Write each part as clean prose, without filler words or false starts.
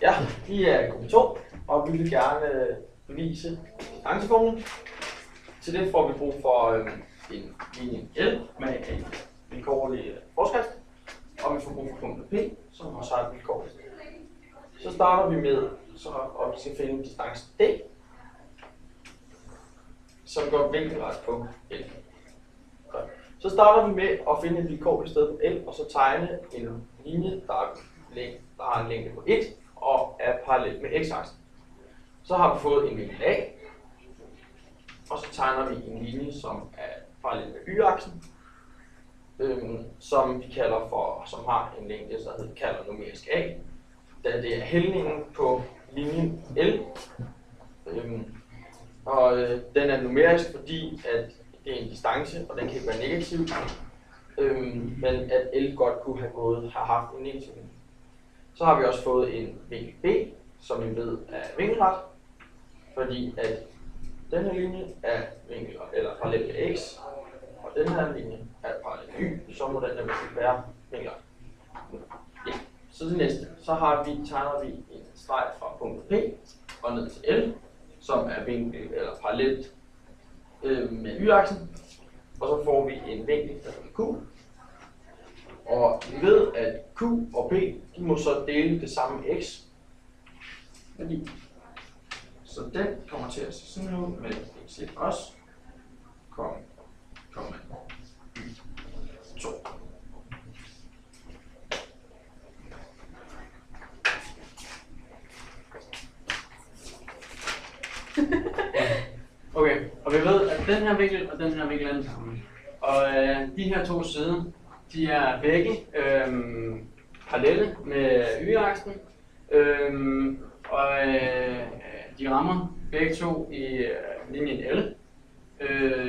Ja, vi er i gruppe 2, og vi vil gerne bevise distanceformlen. Til det får vi brug for en linje L med en vilkårlig forskrift, og vi får brug for punktet P, som også har et vilkår. Så starter vi med, og vi skal finde distancen D, som går vinkelret på L. Så starter vi med at finde et vilkårligt sted på L, og så tegne en linje, der har en længde på 1 og er parallel med x-aksen. Så har vi fået en vinkel A, og så tegner vi en linje, som er parallel med y-aksen, som vi kalder for, som har en længde, der kalder numerisk A, da det er hældningen på linjen L. Den er numerisk, fordi at det er en distance, og den kan ikke være negativ, men at L godt kunne have haft en negativ vinkel. Så har vi også fået en vinkel B, som vi ved er vinkelret, fordi at den her linje er parallel med x, og den her linje er parallel med y, så må den være vinkelret. Ja. Så det næste, så tegner vi en streg fra punktet P og ned til L, som er vinkel eller parallelt med y-aksen, og så får vi en vinkel, der hedder Q. Og vi ved, at Q og P, de må så dele det samme x. Så den kommer til at se sådan ud med x også, komma y2. Okay, og vi ved, at den her vinkel og den her vinkel er den samme. Og de her to sider, de er begge parallelle med y-aksen, og de rammer begge to i linjen L,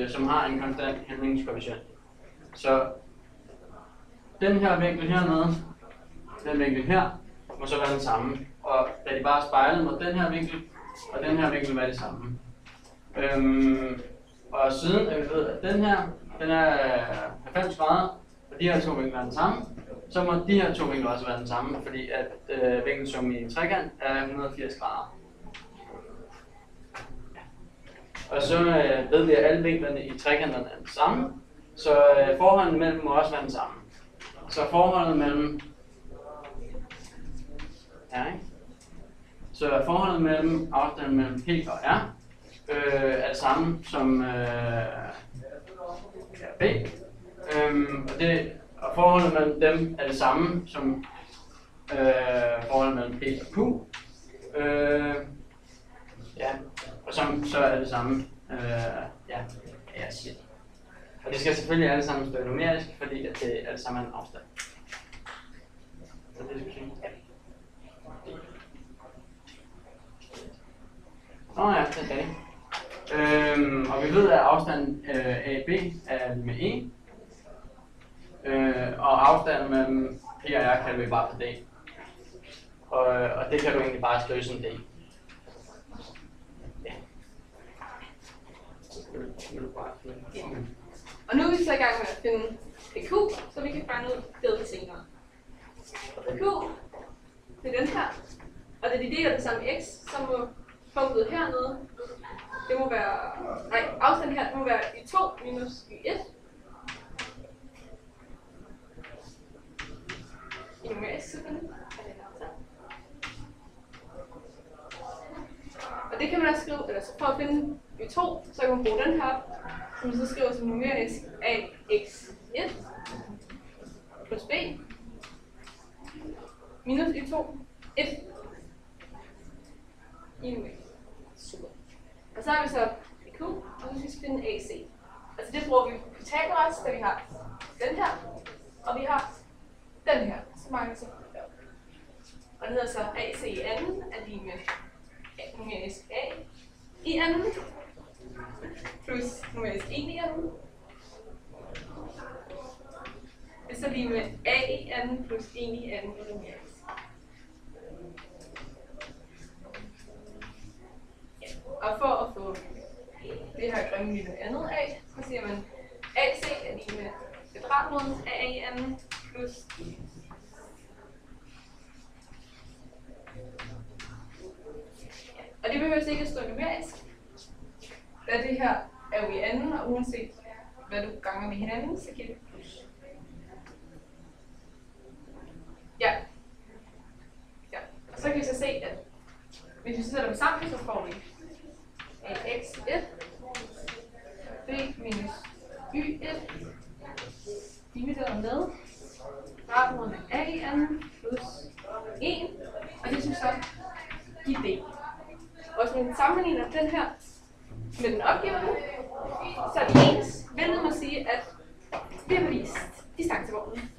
som har en konstant hældningskoefficient. Så den her vinkel hernede, den vinkel her, må så være den samme. Og da de bare spejler mod den her vinkel, og den her vinkel være det samme. Og siden at vi ved, at den her, den er 90 grader, og de her to vinkler er den samme, så må de her to vinkler også være den samme, fordi at vinkelsummen i en trekant er 180 grader. Og så ved vi, at alle vinklerne i trekanterne er den samme, så forholdet mellem må også være den samme. Så forholdet mellem afstanden mellem P og R er det samme som B. Og forholdet mellem dem er det samme som forholdet mellem P og Q. Og så er det samme. Og det skal selvfølgelig alle sammen stå numerisk, fordi at det alle sammen er en afstand. Så det skal sige. Det er det. Og vi ved, at afstanden AB er med E. Og afstanden mellem P og R kan vi bare for D. Og det kan du egentlig bare skrive som D. Og nu er vi så i gang med at finde PQ, så vi kan regne ud det senere. PQ, det er den her, og da de deler det samme x, så må punktet hernede, det må være, afstanden her, det må være y2 minus y1. I numerisk selvfølgelig. Og det kan man også skrive, eller for at finde y2, så kan man bruge den her, som så skriver som numerisk ax1 plus b minus y2, 1 i numerisk. Super. Og så har vi så PQ, og så skal vi finde AC. Altså det bruger vi Pythagoras, da vi har den her, og vi har den her, så mange så. Og det hedder så AC i anden, er lige med numerisk A i anden, plus numerisk 1 i anden. Det er så lige med A i anden plus 1 i anden i numerisk. Og for at få det her grønne lille andet af, så siger man AC er lige med kvadratmåden af A i anden plus behøver ikke at stå numerisk. Da det her er jo i anden, og uanset hvad du ganger med hinanden, så giver det plus. Ja. Ja. Og så kan vi så se, at hvis vi sætter dem sammen, så får vi ax1 b minus y1 divideret med radmåden a i anden plus 1, og det synes så give d. Og hvis man sammenligner den her med den opgivende, så er det ens, hvilket må sige, at det har vist distancevognen.